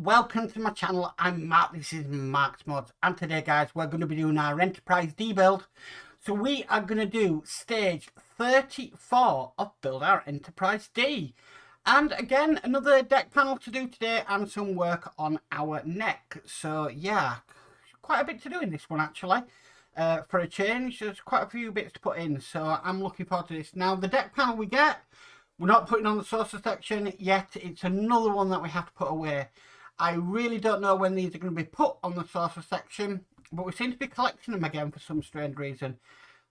welcome to my channel. I'm Mark, this is Mark's Mods, and today guys we're going to be doing our Enterprise D build. So we are going to do stage 34 of Build Our Enterprise D. And again, another deck panel to do today and some work on our neck. So yeah, quite a bit to do in this one actually. For a change, there's quite a few bits to put in, so I'm looking forward to this. Now the deck panel we get, we're not putting on the saucer section yet. It's another one that we have to put away. I really don't know when these are going to be put on the saucer section, but we seem to be collecting them again for some strange reason.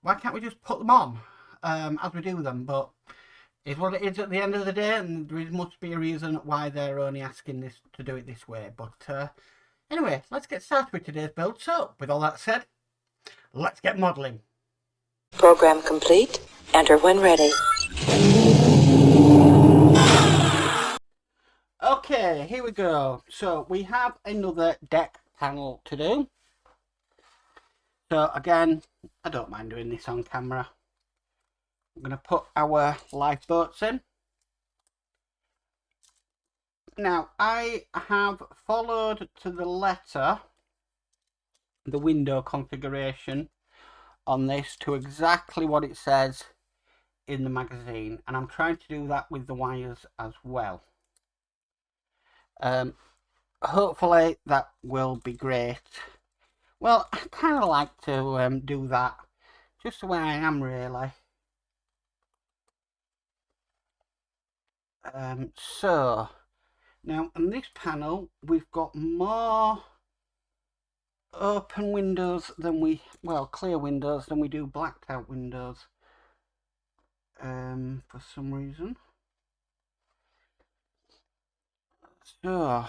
Why can't we just put them on as we do them? But it's what it is at the end of the day, and there must be a reason why they're only asking this to do it this way. But anyway, let's get started with today's build. So, with all that said, let's get modelling. Program complete. Enter when ready. Okay, here we go. So we have another deck panel to do. So again, I don't mind doing this on camera. I'm going to put our lifeboats in. Now, I have followed to the letter the window configuration on this to exactly what it says in the magazine, and I'm trying to do that with the wires as well. Hopefully that will be great. Well, I kind of like to do that just the way I am really. So now in this panel we've got more open windows than clear windows than we do blacked out windows for some reason. So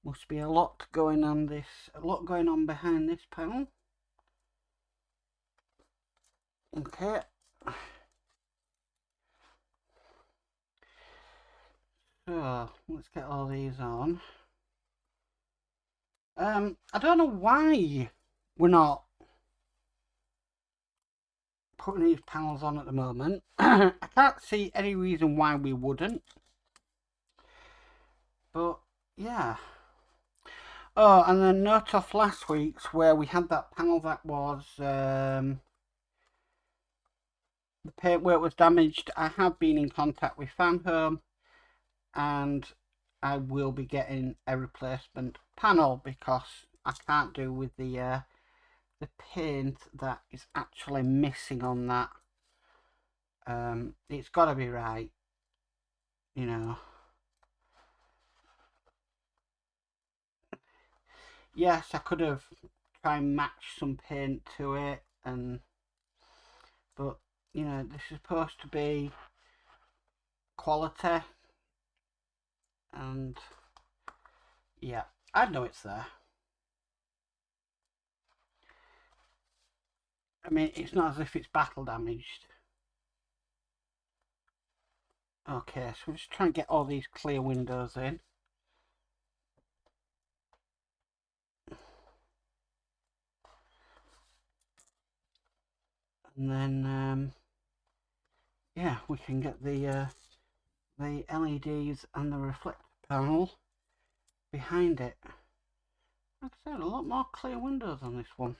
must be a lot going on behind this panel. Okay. So let's get all these on. I don't know why we're not putting these panels on at the moment. I can't see any reason why we wouldn't. But yeah. Oh, and then note off last week's where we had that panel that was the paintwork was damaged. I have been in contact with Fan Home, and I will be getting a replacement panel because I can't do with the paint that is actually missing on that. It's got to be right, you know. Yes, I could have tried and match some paint to it, but you know, this is supposed to be quality, and yeah, I know it's there. I mean, it's not as if it's battle damaged. Okay, so we're just trying to get all these clear windows in. And then, yeah, we can get the LEDs and the reflector panel behind it. Like I said, a lot more clear windows on this one.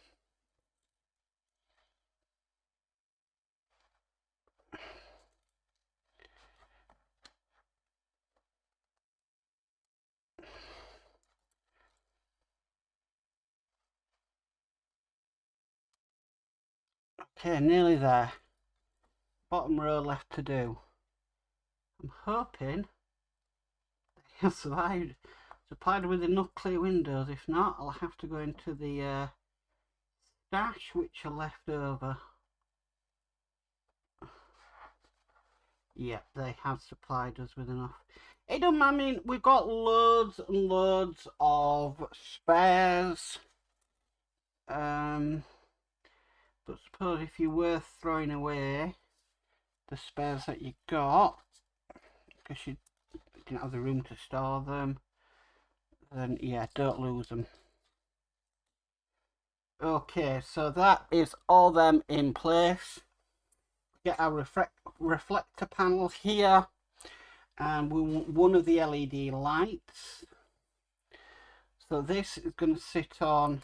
Okay, nearly there. Bottom row left to do. I'm hoping they are supplied with enough clear windows. If not, I'll have to go into the stash which are left over. Yeah, they have supplied us with enough. It don't, I mean, we've got loads and loads of spares. But suppose if you were throwing away the spares that you got, because you didn't have the room to store them, then yeah, don't lose them. Okay, so that is all them in place. Get our reflector panels here, and we want one of the LED lights. So this is going to sit on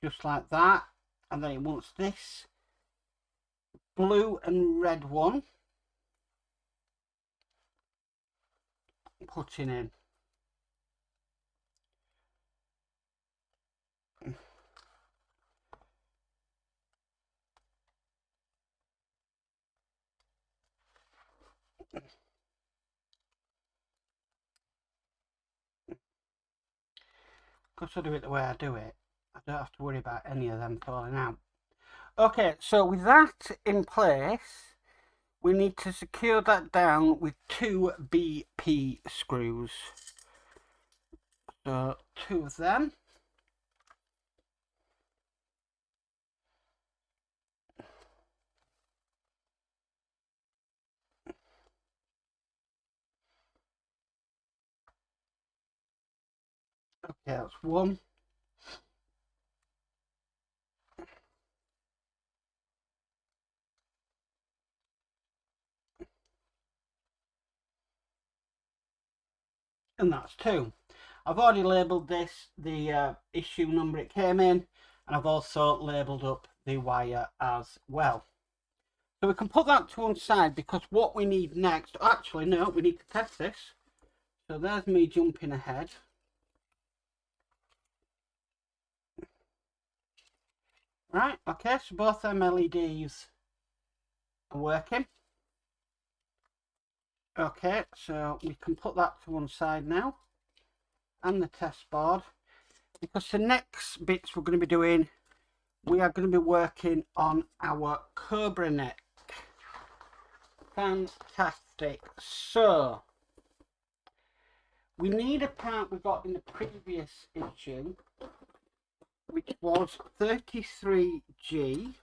just like that, and then it wants this blue and red one putting in. Because I do it the way I do it, I don't have to worry about any of them falling out. Okay, so with that in place, we need to secure that down with 2 BP screws. So 2 of them. Okay, that's 1. And that's 2. I've already labelled this the issue number it came in, and I've also labelled up the wire as well. So we can put that to one side, because what we need next, actually no, we need to test this. So there's me jumping ahead. Right, okay, so both them LEDs are working. Okay, so we can put that to one side now, and the test board, because the next bits we're going to be doing, we are going to be working on our Cobra Neck. Fantastic. So we need a part we got in the previous issue, which was 33G,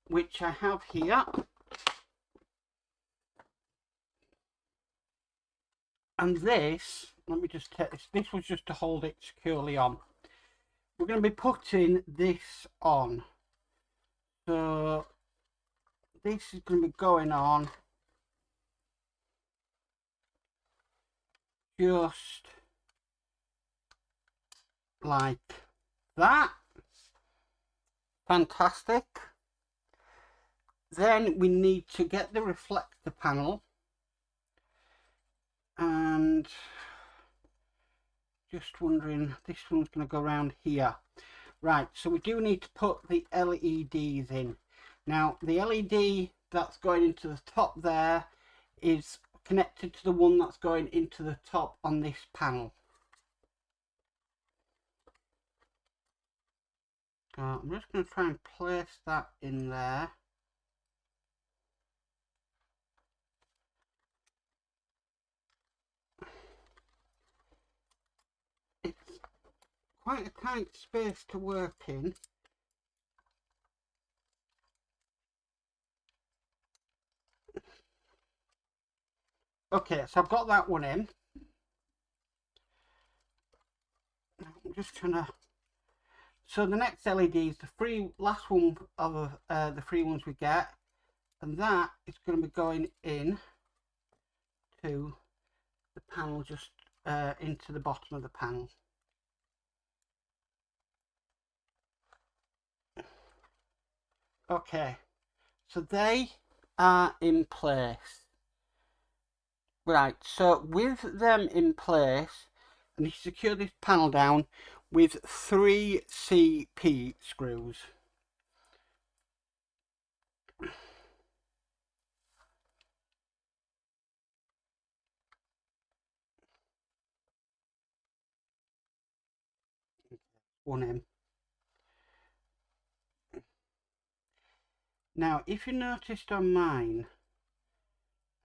which I have here. And this, let me just take this, this was just to hold it securely on. We're going to be putting this on. So this is going to be going on just like that. Fantastic. Then we need to get the reflector panel, and just wondering, this one's going to go around here. Right, so we do need to put the LEDs in. Now the LED that's going into the top there is connected to the one that's going into the top on this panel. I'm just going to try and place that in there. It's quite a tight space to work in. Okay, so I've got that one in. I'm just trying to... So the next LED is the last one of the free ones we get, and that is going to be going in to the panel, just into the bottom of the panel. Okay, so they are in place. Right, so with them in place, I need to secure this panel down with 3 CP screws. One in. Now, if you noticed on mine,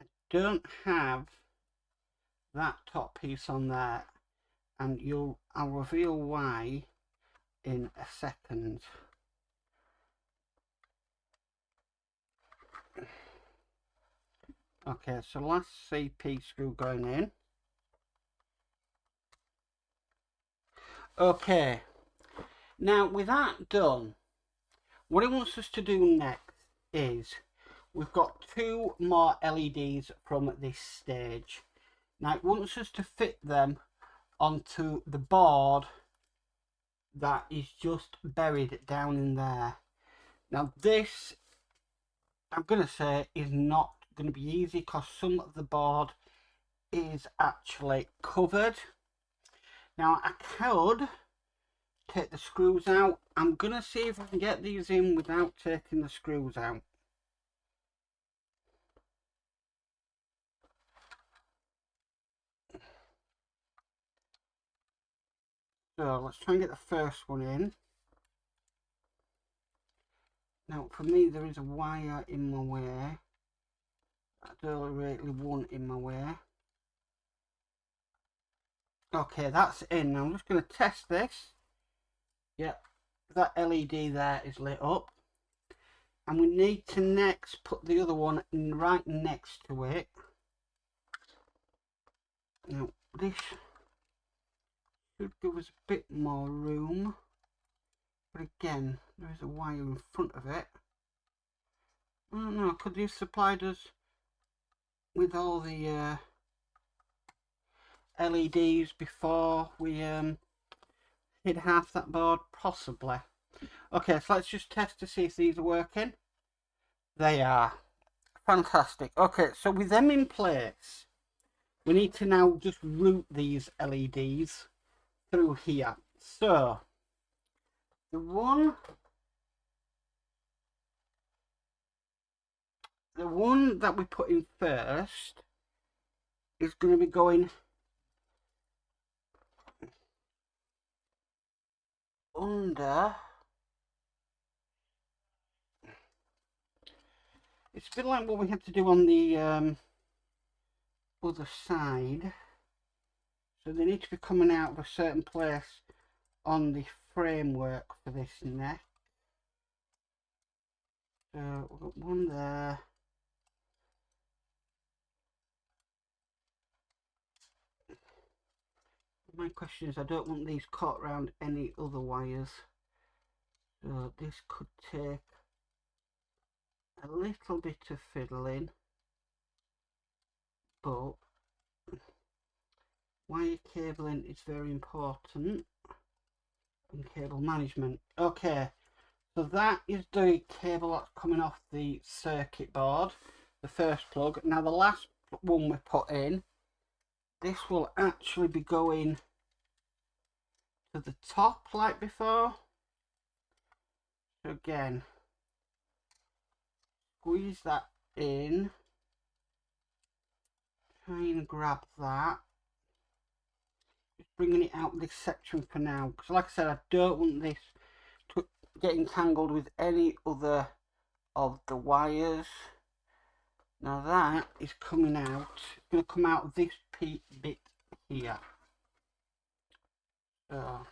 I don't have that top piece on there, and I'll reveal why in a second. Okay, so last CP screw going in. Okay, now with that done, what it wants us to do next is we've got 2 more LEDs from this stage. Now it wants us to fit them onto the board that is just buried down in there. Now this, I'm going to say, is not going to be easy because some of the board is actually covered. Now I could take the screws out. I'm going to see if I can get these in without taking the screws out. So let's try and get the first one in. Now for me there is a wire in my way. I don't really want in my way. Okay, that's in. Now I'm just going to test this. Yep, that LED there is lit up. And we need to next put the other one right next to it. Now this should give us a bit more room. But again, there is a wire in front of it. I don't know, could they have supplied us with all the LEDs before we hit half that board? Possibly. Okay, so let's just test to see if these are working. They are. Fantastic. Okay, so with them in place, we need to now just route these LEDs through here. So, the one that we put in first is going to be going under. It's a bit like what we had to do on the other side. So they need to be coming out of a certain place on the framework for this neck. So we've got one there. My question is, I don't want these caught around any other wires. So this could take a little bit of fiddling, but wire cabling is very important, and cable management. Okay, so that is the cable that's coming off the circuit board, the first plug. Now the last one we put in, this will actually be going to the top like before. So again, squeeze that in, try and grab that, just bringing it out of this section for now, because like I said, I don't want this to get entangled with any other of the wires. Now that is coming out, it's going to come out of this bit here. So,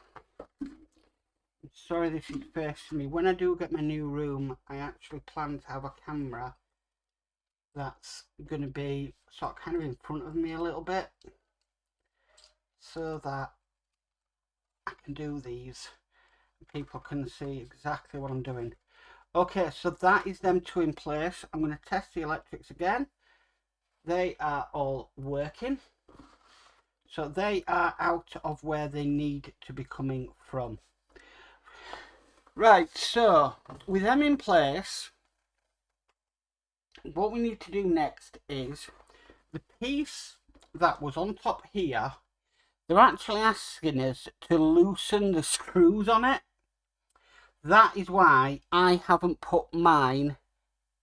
I'm sorry this is facing me. When I do get my new room, I actually plan to have a camera that's going to be sort of kind of in front of me a little bit, so that I can do these and people can see exactly what I'm doing. Okay, so that is them two in place. I'm going to test the electrics again. They are all working. So they are out of where they need to be coming from. Right, so with them in place, what we need to do next is the piece that was on top here, they're actually asking us to loosen the screws on it. That is why I haven't put mine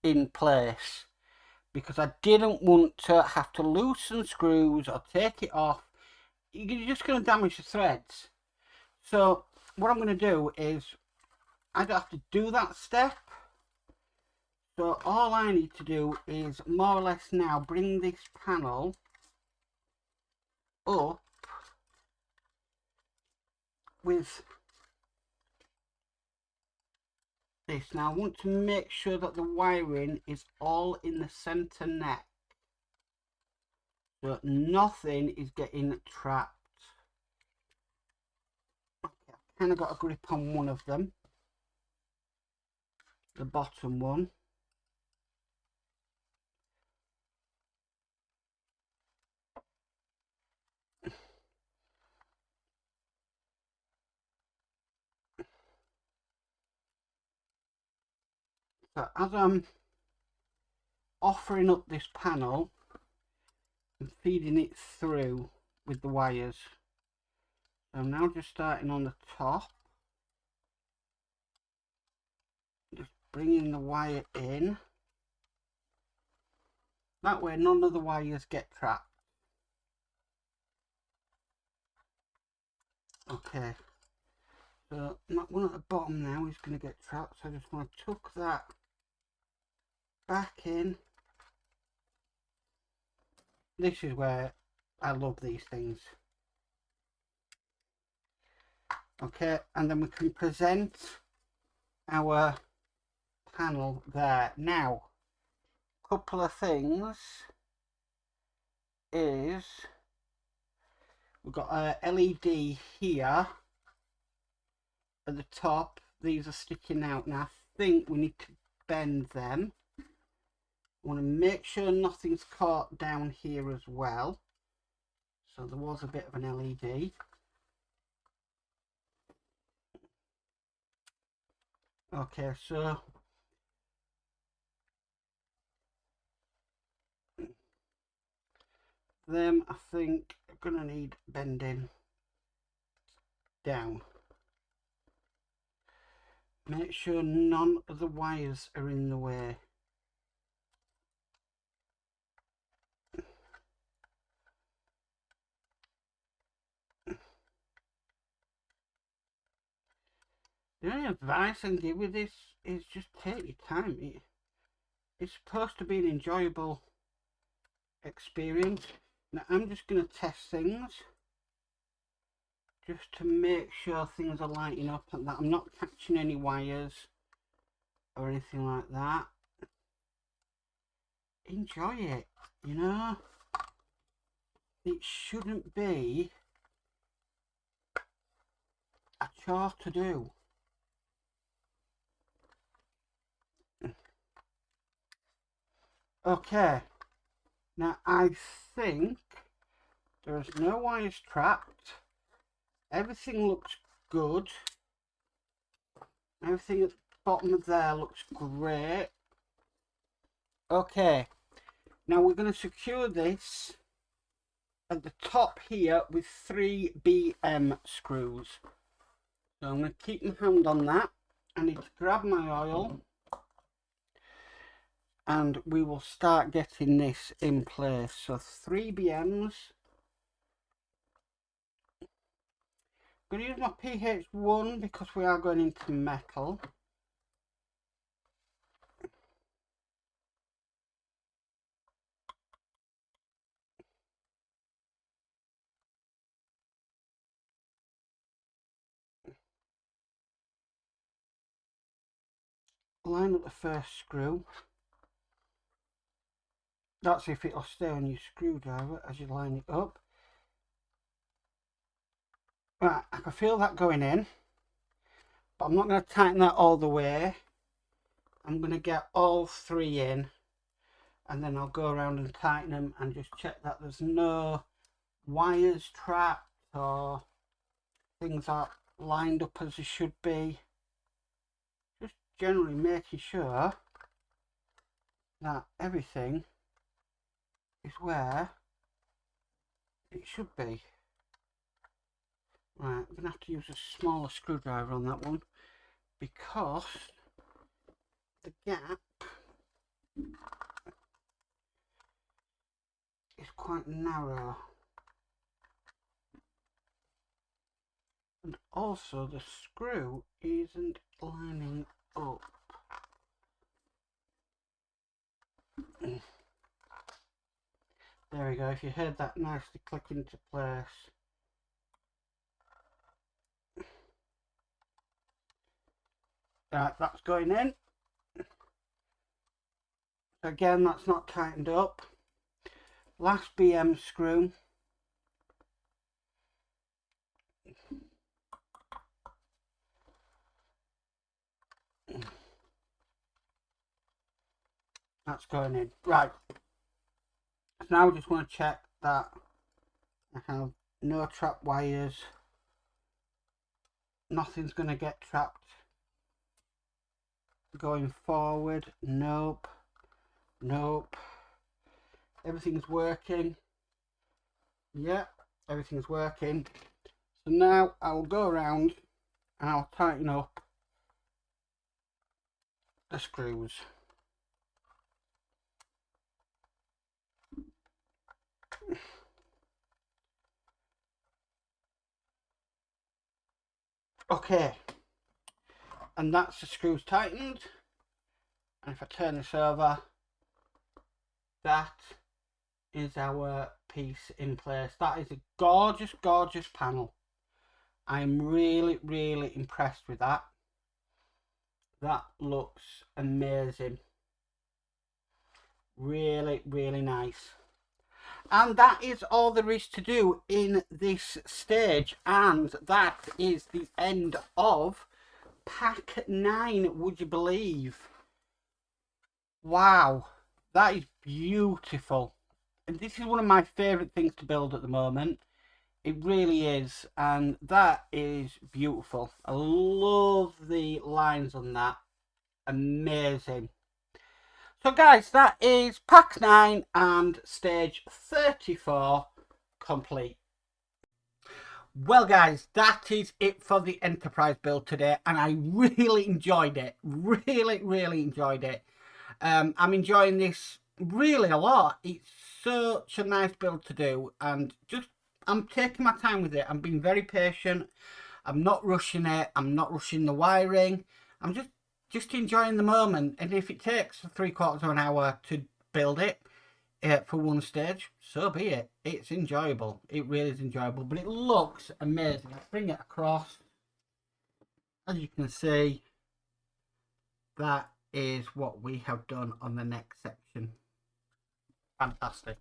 in place, because I didn't want to have to loosen screws or take it off. You're just going to damage the threads. So what I'm going to do is, I don't have to do that step. So all I need to do is more or less now bring this panel up with this. Now I want to make sure that the wiring is all in the center neck, so nothing is getting trapped. Okay, I've kind of got a grip on one of them, the bottom one. So as I'm offering up this panel, I'm feeding it through with the wires. So I'm now just starting on the top, just bringing the wire in. That way none of the wires get trapped. Okay, so that one at the bottom now is going to get trapped, so I just want to tuck that back in. This is where I love these things. Okay, and then we can present our panel there. Now, couple of things is we've got a LED here at the top. These are sticking out now. I think we need to bend them. I want to make sure nothing's caught down here as well. So there was a bit of an LED. Okay, so them I think are gonna need bending down. Make sure none of the wires are in the way. The only advice I can give with this is just take your time. It's supposed to be an enjoyable experience. Now I'm just going to test things just to make sure things are lighting up and that I'm not catching any wires or anything like that. Enjoy it, you know. It shouldn't be a chore to do. Okay, now I think there's no wires trapped. Everything looks good. Everything at the bottom of there looks great. Okay, now we're going to secure this at the top here with 3 BM screws. So I'm going to keep my hand on that. I need to grab my oil and we will start getting this in place. So 3 BMs. I'm going to use my PH1 because we are going into metal. Line up the first screw. That's if it'll stay on your screwdriver as you line it up. Right, I can feel that going in, but I'm not going to tighten that all the way. I'm going to get all 3 in and then I'll go around and tighten them and just check that there's no wires trapped or things are lined up as they should be. Just generally making sure that everything is where it should be. Right, I'm going to have to use a smaller screwdriver on that one because the gap is quite narrow. And also the screw isn't lining up. There we go, if you heard that nicely click into place. Right, that's going in. Again, that's not tightened up. Last BM screw. That's going in. Right. So now I just want to check that I have no trap wires. Nothing's going to get trapped going forward. Nope. Nope. Everything's working. Yeah, everything's working. So now I will go around and I'll tighten up the screws. Okay, and that's the screws tightened. And if I turn this over, that is our piece in place. That is a gorgeous, gorgeous panel. I'm really, really impressed with that. That looks amazing. Really, really nice. And that is all there is to do in this stage. And that is the end of pack 9, would you believe? Wow, that is beautiful. And this is one of my favourite things to build at the moment. It really is. And that is beautiful. I love the lines on that. Amazing. So guys, that is pack 9 and stage 34 complete. Well guys, that is it for the Enterprise build today, and I really enjoyed it. Really enjoyed it. I'm enjoying this really a lot. It's such a nice build to do, and just I'm taking my time with it. I'm being very patient. I'm not rushing it. I'm not rushing the wiring. I'm just enjoying the moment. And if it takes 3/4 of an hour to build it for one stage, so be it. It's enjoyable. It really is enjoyable. But it looks amazing. Let's bring it across. As you can see, that is what we have done on the next section. Fantastic.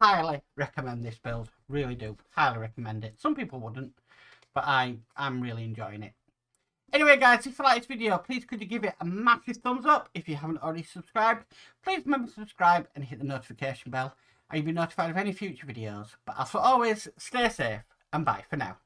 Highly recommend this build. Really do. Highly recommend it. Some people wouldn't, but I'm really enjoying it. Anyway guys, if you like this video, please could you give it a massive thumbs up. If you haven't already subscribed, please remember to subscribe and hit the notification bell, and you'll be notified of any future videos. But as for always, stay safe and bye for now.